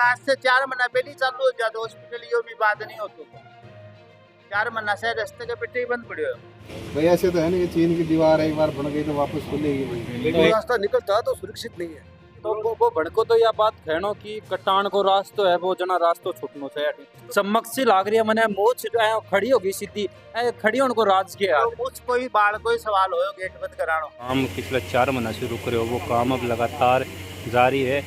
आज से 4 महीना पहले चालू हो जाता हॉस्पिटल, यो भी बात नहीं होती तो 4 महीना से रास्ते के पेटे ही बंद पड़े हो। भाई ऐसे तो है ना कि चीन की दीवार एक बार बन गई तो वापस खुलेगी भाई। वो रास्ता निकलता तो सुरक्षित नहीं है। तो वो भड़को तो या बात कहनो कि कटान को रास्तो है वो जना रास्तो छुटनो से चमक सी लाग रही है मने मुंह खड़ी होगी सीधी खड़ी होने को राज के तो मुझ कोई बाल कोई सवाल हो गेट बंद करानो। काम पिछले 4 महीना से रुक रहे हो, वो काम अब लगातार जारी है।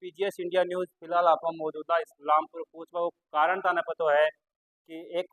पीजीएस इंडिया न्यूज फिलहाल आप मौजूदा इस्लामपुर पूछवा वो कारण था ना पता है कि एक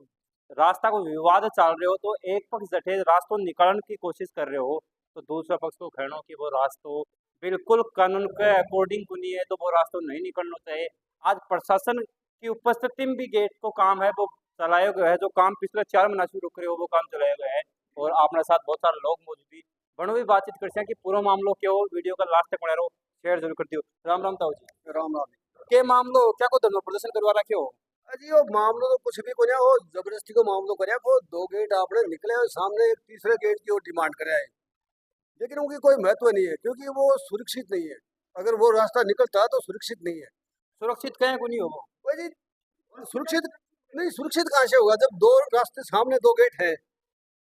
रास्ता को विवाद चल रहे हो तो एक पक्ष जठे रास्तों निकालने की कोशिश कर रहे हो तो दूसरा पक्ष को कहना कि वो रास्तों बिल्कुल कानून के अकॉर्डिंग को नहीं है तो वो रास्तों नहीं निकलना चाहिए। आज प्रशासन की उपस्थिति में भी गेट को काम है वो चलाया गया है, जो काम पिछले 4 महीना से रुक रहे हो वो काम चलाया गया है। और अपने साथ बहुत सारे लोग मौजूद भी बनो भी बातचीत करते हैं कि पूरा मामलो क्या हो। वीडियो का लास्ट तक बने रहो, शेयर जरूर करती हो। राम राम ताऊ जी। राम राम के मामलो क्या को धरना प्रदर्शन करवा रखे हो? अजी वो मामलो तो कुछ भी को नहीं, वो जबरदस्ती को मामलो करे। वो 2 गेट आपने निकले और सामने एक तीसरे गेट की और डिमांड करे है, लेकिन उनकी कोई महत्व नहीं है क्योंकि वो सुरक्षित नहीं है। अगर वो रास्ता निकलता तो सुरक्षित नहीं है। सुरक्षित कहीं को नहीं हो वो भाई जी सुरक्षित नहीं, सुरक्षित कहाँ से होगा जब 2 रास्ते सामने 2 गेट है,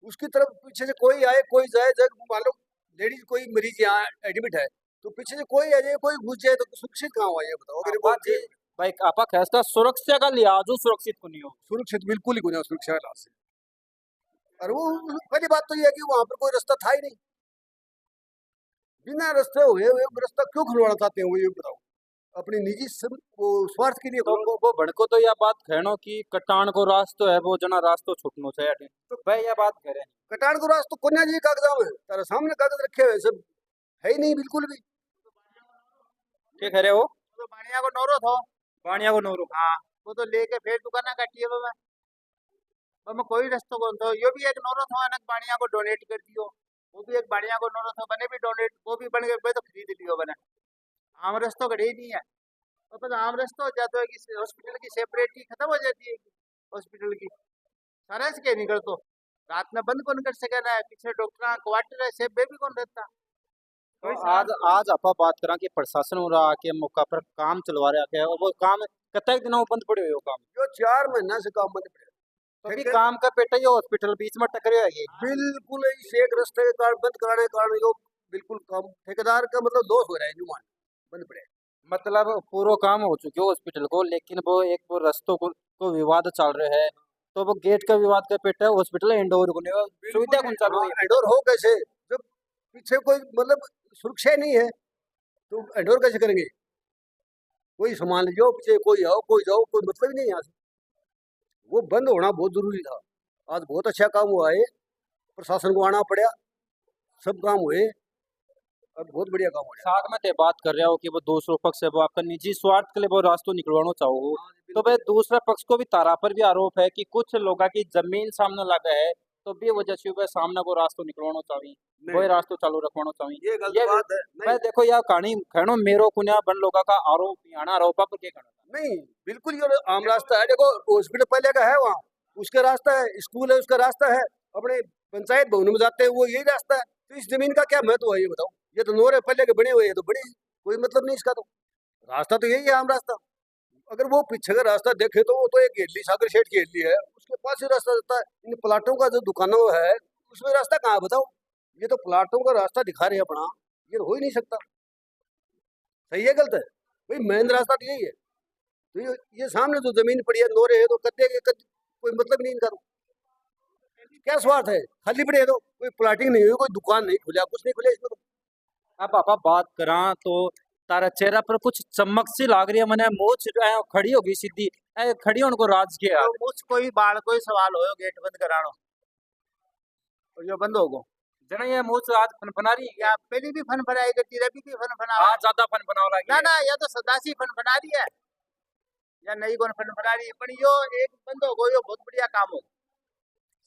उसकी तरफ पीछे से कोई आए कोई जाए। जब मान लो लेडीज कोई मरीज यहाँ एडमिट है तो पीछे से कोई आ जाए कोई घुस जाए तो सुरक्षित कहाँ हुआ ये बताओ। अगर वो भाई आपा कहता सुरक्षा का लिहाज सुरक्षित को नहीं हो। सुरक्षित बिल्कुल ही गुना सुरक्षा के लिहाज से। और वो पहली बात तो ये है कि वहां पर कोई रास्ता था ही नहीं। बिना रास्ते हुए रास्ता क्यों खुलवाना चाहते हैं वो ये बताओ, अपनी निजी वो स्वार्थ के लिए। तो वो भड़को तो यह बात कहनो कि कटान को रास्तो है वो जना रास्तो छुटनो चाहिए तो भाई यह बात कह रहे हैं। कटान को रास्ता कोन्या जी कागजा में तारा सामने कागज रखे हुए सब है ही नहीं बिल्कुल भी। क्या कह रहे हो? तो बाणिया को नौरो थो, बाणिया को नौरो हाँ वो तो लेके फिर दुकाना काटी है मैं कोई रास्ता कौन तो यो भी एक नौरो थो अनक बाणिया को डोनेट कर दियो। वो भी एक बाणिया को नौरो थो बने भी डोनेट वो भी बन गए तो खरीद लियो बने। आम रस्तो घड़े ही नहीं है तो पता आम रस्तो हो जाता है कि हॉस्पिटल की सेपरेट ही खत्म हो जाती है हॉस्पिटल की सारा के निकल तो रात में बंद कौन कर सके ना पीछे डॉक्टर क्वार्टर है सेब भी कौन रहता। तो आज आप बात करा कि प्रशासन हो रहा के मौका पर काम चलवा रहा है और वो काम कतई दिनों बंद पड़े हुए हो काम जो 4 महीना से काम बंद पड़े अभी काम का पेटा ही हॉस्पिटल बीच में टकरे है ये बिल्कुल इस एक रास्ते के कारण बंद कराने के कारण जो बिल्कुल काम ठेकेदार का मतलब दोष हो रहा है नुमान बंद पड़े। मतलब पूरा काम हो चुके हो हॉस्पिटल को लेकिन वो एक वो रास्तों को विवाद चल रहे है तो वो गेट का विवाद का पेटा हॉस्पिटल इंडोर को नहीं सुविधा कौन चालू है। इंडोर हो कैसे जब पीछे कोई मतलब सुरक्षा नहीं है तो इंडोर कैसे करेंगे। कोई सामान ले जाओ पीछे कोई आओ कोई जाओ कोई मतलब ही नहीं यहाँ से। वो बंद होना बहुत जरूरी था। आज बहुत अच्छा काम हुआ है, प्रशासन को आना पड़ा, सब काम हुए और बहुत बढ़िया काम हुआ। साथ में ते बात कर रहे हो कि वो दूसरों पक्ष है वो आपका निजी स्वार्थ के लिए वो रास्तों निकलवाना चाहो तो भाई दूसरे पक्ष को भी तारा पर भी आरोप है कि कुछ लोगों की जमीन सामने लगा है तो भी वजह से वह सामने को रास्तों निकलवाना चाहिए वही रास्तों चालू रखवाना चाहिए। ये गलत बात है। मैं देखो यार कहानी कहनो मेरो कुन्या बन लोगों का आरोप आना आरोप पर क्या कहना नहीं बिल्कुल ये आम रास्ता है। देखो हॉस्पिटल पहले का है वहाँ उसका रास्ता है, स्कूल है उसका रास्ता है, अपने पंचायत भवन में जाते हैं वो यही रास्ता है। तो इस जमीन का क्या महत्व है ये बताओ। ये तो नोरे पहले के बने हुए हैं तो बड़े कोई मतलब नहीं इसका। तो रास्ता तो यही है आम रास्ता। अगर वो पीछे का रास्ता देखे तो वो तो एक घेरली सागर शेठ घेरली है उसके पास ही रास्ता जाता है। इन प्लाटों का जो दुकानों है उसमें रास्ता कहाँ बताओ। ये तो प्लाटों का रास्ता दिखा रहे हैं अपना, ये हो ही नहीं सकता। सही है गलत है भाई, मेन रास्ता तो यही है। तो ये सामने जो जमीन पड़ी है नोरे है तो कद्दे के कोई मतलब नहीं इनका। क्या स्वार्थ है, खाली पड़े है तो कोई प्लाटिंग नहीं हुई कोई दुकान नहीं खुला कुछ नहीं खुले इसमें। तो अब पापा बात करा तो तारा चेहरा पर कुछ चमक सी लाग रही है मैंने मुँह खड़ी होगी सीधी खड़ी होने को राज किया। तो मुझ कोई बाल कोई सवाल हो गेट बंद करानो और यो बंद होगो जना ये मुँह आज फनफना रही या पहले भी फन फनाई करती रवि भी फन फना आज ज्यादा फनफना लगी ना या तो सदासी फन फना रही है या नई कौन फन फना रही है पर यो एक बंद होगो यो बहुत बढ़िया काम हो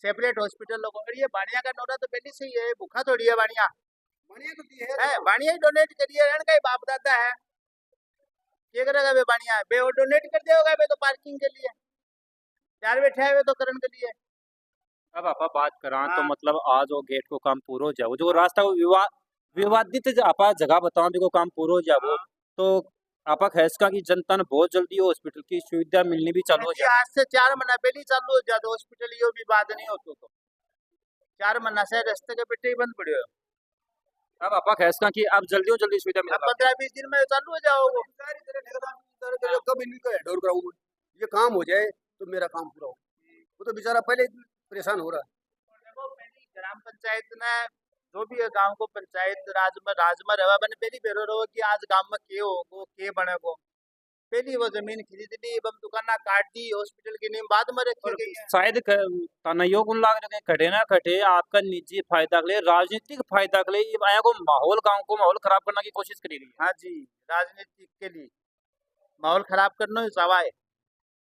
सेपरेट हॉस्पिटल लोगों और ये बाणिया का नोरा तो पहले से ही है भूखा थोड़ी है बाणिया बाणिया ही डोनेट करिए रण का ही बाप दादा है क्या करेगा बे बाणिया बे वो डोनेट कर देगा बे तो पार्किंग के लिए चार बैठे है तो करण के लिए। अब आपा बात करा तो हाँ। मतलब आज वो गेट को काम पूरा हो जाओ जो रास्ता को विवादित आपा जगह बताओ भी को काम पूरा हो जाओ तो आपा खैसका की जनता ने बहुत जल्दी हॉस्पिटल की सुविधा मिलनी भी चालू हो जी, आज से 4 महीना पहले ही चालू हो जाता हॉस्पिटल, यो भी बात नहीं होती तो 4 महीना से रास्ते के बेटे ही बंद पड़े हो। अब आपा खैसका की अब जल्दी सुविधा मिल 15-20 दिन में चालू हो जाओगे। कब इनका हैंड ओवर कराऊं, ये काम हो जाए तो मेरा काम पूरा हो। वो तो बेचारा पहले ही परेशान हो रहा है। देखो पहली ग्राम पंचायत ने जो भी है गांव को पंचायत राज में रहवा बने पहली बेरो रहो कि आज गांव में के होगो के बनेगो, पहली वो जमीन खरीद ली, बम दुकाना काट दी, हॉस्पिटल की नींव बाद में रखी गई है। शायद तनयो कुन लाग रहे कटे ना कटे आपका निजी फायदा के लिए राजनीतिक फायदा के लिए ये आया को माहौल गांव को माहौल खराब करने की कोशिश करी गई है। हाँ जी, राजनीतिक के लिए माहौल खराब करना ही सवा है,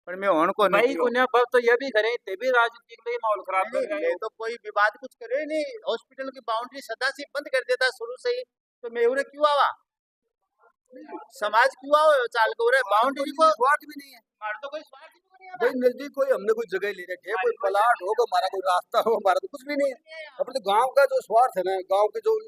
पर मैं होन को भाई नहीं कुन्या बब तो ये भी करे ते भी राजनीतिक के लिए माहौल खराब कर रहे ये हो। तो कोई विवाद कुछ करे नहीं, हॉस्पिटल की बाउंड्री सदा से बंद कर देता शुरू से ही, तो मैं उन्हें क्यों आवा, समाज क्यों आओ चाल को रे बाउंड्री को स्वार्थ भी नहीं है मार तो कोई स्वार्थ नहीं है। भाई, नजदीक कोई हमने कोई जगह ले रखी है, कोई प्लाट होगा हमारा, कोई रास्ता हो हमारा, तो कुछ भी नहीं है। अपने गांव का जो स्वार्थ है ना, गांव के जो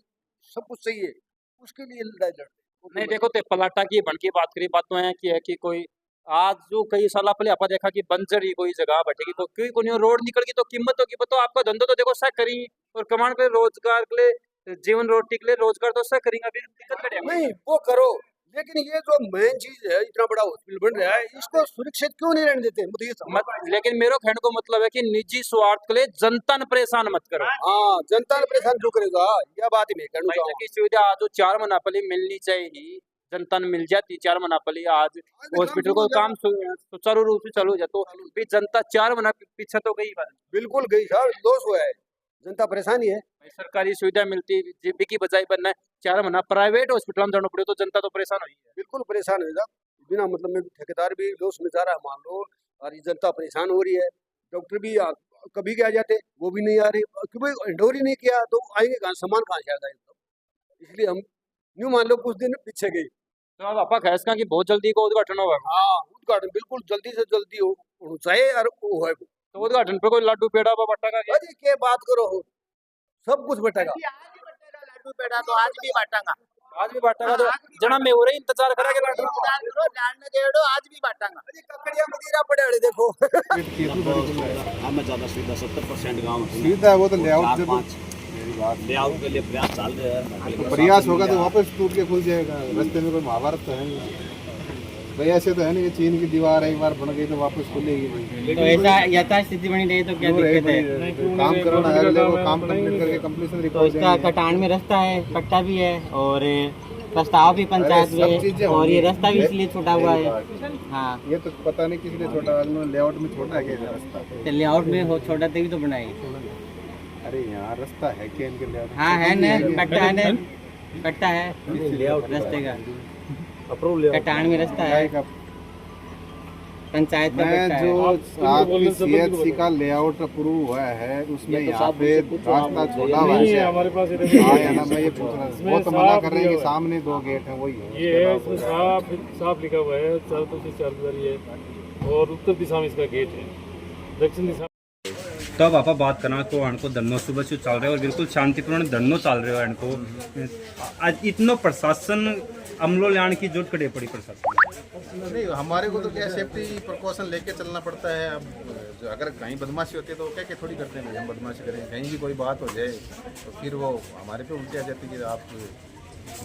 सब कुछ सही है, उसके लिए लड़ाई लड़ते हैं। नहीं देखो ते पलाटा की बन की बात करी, बात तो है कि कोई आज जो कई साल पहले आपा देखा कि बंजर ही कोई जगह बैठेगी कोई कोई रोड निकल गई तो कीमत होगी, तो आपका धंधो तो देखो सह करी और कमांड के रोजगार के लिए जीवन रोटी के लिए रोजगार तो सह करेंगे, अभी दिक्कत करेगा नहीं वो करो, लेकिन ये जो मेन चीज है, इतना बड़ा हॉस्पिटल बन रहा है, इसको सुरक्षित क्यों नहीं रहने देते, मुझे ये समझ। लेकिन मेरे कहने को मतलब है कि निजी स्वार्थ के लिए जनता ने परेशान मत करो। हाँ, जनता ने परेशान क्यों करेगा, यह बात ही मैं कहना भाई चाहूँ। की सुविधा आज 4 महीना पहले मिलनी चाहिए, जनता ने मिल जाती 4 महीना पहले, आज हॉस्पिटल को काम सुचारू रूप से चालू हो जाए तो भी जनता 4 महीना पीछे तो गई बात। बिल्कुल गई सर, लॉस हुआ है, जनता परेशानी है। भाई सरकारी सुविधा मिलती जीबी की बजाय बनना 4 महीना प्राइवेट हॉस्पिटल में जाना पड़े तो जनता तो परेशान हुई है। बिल्कुल परेशान है साहब, बिना मतलब में ठेकेदार भी लॉस में जा रहा है मान लो, और ये जनता परेशान हो रही है। डॉक्टर भी कभी के आ जाते, वो भी नहीं आ रहे, क्योंकि इंडोर ही नहीं किया तो आएंगे कहाँ, सामान कहाँ से आ जाएगा। इसलिए हम यूँ मान लो कुछ दिन पीछे गए। तो अब आपा खैसका की बहुत जल्दी को उद्घाटन होगा। हाँ, उद्घाटन बिल्कुल जल्दी से जल्दी हो चाहे, और वो है तो उद्घाटन पे कोई लड्डू पेड़ा बट्टा का अरे के बात करो, सब कुछ बटेगा। आज ही बटेगा लड्डू पेड़ा, तो आज भी बांटांगा, आज भी बांटेगा तो जना में हो रही इंतजार करेंगे लड्डू इंतजार करो, जानने देड़ो, आज भी बांटांगा। अरे ककड़िया मदीरा पड़े अड़े देखो। हमें ज्यादा सुविधा 70% गाँव सीधा वो तो लेआउट जब लेआउट के लिए प्रयास चल रहे हैं। तो प्रयास होगा तो वापस टूट के खुल जाएगा, रास्ते में कोई महाभारत तो है नहीं भाई, ऐसे तो है नहीं कि चीन की दीवार एक बार बन गई तो वापस खुलेगी नहीं। तो ऐसा यथा स्थिति बनी रही तो क्या दिक्कत है? काम करना है, वो काम कंप्लीट करके कंप्लीशन तो रिपोर्ट इसका कटान में रास्ता है, पट्टा भी है और प्रस्ताव भी पंचायत में, और ये रास्ता भी इसलिए छोटा हुआ है। हाँ, ये तो पता नहीं किसी ने छोटा, लेआउट में छोटा है क्या रास्ता? तो लेआउट में हो छोटा तभी तो बनाएगी। अरे यहाँ रास्ता है क्या इनके लेआउट? हाँ है न, पट्टा है न, पट्टा है रास्ते का, कटान में रास्ता है, पंचायत का मैं पट्टा जो है। आपकी सीएचसी का लेआउट अप्रूव हुआ है उसमें यहाँ पे रास्ता छोड़ा हुआ है हमारे पास। हाँ या ना, मैं ये पूछ रहा हूँ, वो तो मना कर रहे हैं कि सामने 2 गेट हैं, वही है ये है, इसमें साफ लिखा हुआ है, चारों तरफ से चारदीवारी है और उत्तर दिशा में इसका गेट है, दक्षिण दिशा। तो अब आप बात करना तो इनको धरनो सुबह से चल रहे हो और बिल्कुल शांतिपूर्ण धरनो चल रहे हो इनको। आज इतना प्रशासन अमलो लाने की जरूरत कड़े पड़ी प्रशासन नहीं, हमारे को तो क्या सेफ्टी प्रिकॉशन लेके चलना पड़ता है। अब जो अगर कहीं बदमाशी होती है तो क्या क्या थोड़ी करते हैं, हम बदमाशी करें, कहीं भी कोई बात हो जाए तो फिर वो हमारे पे उल्टी आ जाती है कि आप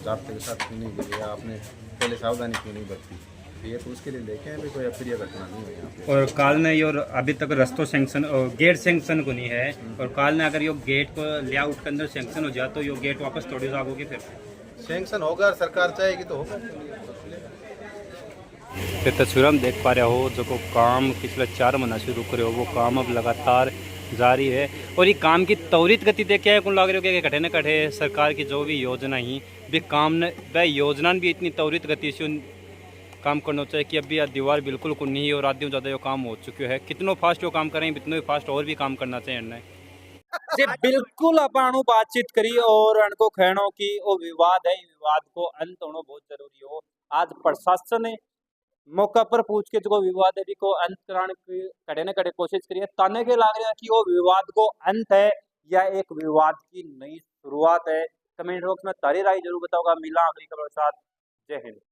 जाब्ते के साथ क्यों नहीं गए, आपने पहले सावधानी क्यों नहीं बरती। ये तो उसके लिए लेके हैं, कोई अप्रिय घटना नहीं है यहाँ पे। और काल ने और अभी तक रस्तों सेंक्शन और गेट सेंक्शन को नहीं है, और काल ने अगर यो गेट को लेआउट के अंदर सेंक्शन हो जाए तो यो गेट वापस थोड़ी जाओगे फिर सैंक्शन होगा, सरकार चाहेगी तो होगा। तस्वीर हम देख पा रहे हो जो को काम पिछले 4 महीना से रुक रहे हो, वो काम अब लगातार जारी है। और ये काम की त्वरित गति देख के कौन लग रहे हो कि कठे न कठे सरकार की जो भी योजना ही भी काम ने वह योजना भी इतनी त्वरित गति से काम करना चाहिए कि अभी यह दीवार बिल्कुल को नहीं और आधी ज़्यादा यो काम हो चुके हैं। कितनों फास्ट वो काम करें, इतने फास्ट और भी काम करना चाहिए इन्हें। जी बिल्कुल अपन बातचीत करी और अनको कहनो कि वो विवाद है, विवाद को अंत होना बहुत जरूरी हो। आज प्रशासन ने मौका पर पूछ के जो विवाद है को अंत कराने की कड़े न कड़े कोशिश करिए। ताने के लाग रहा है कि वो विवाद को अंत है या एक विवाद की नई शुरुआत है। कमेंट बॉक्स में तारी राय जरूर बताओगा। मिला अगली खबर के साथ। जय हिंद।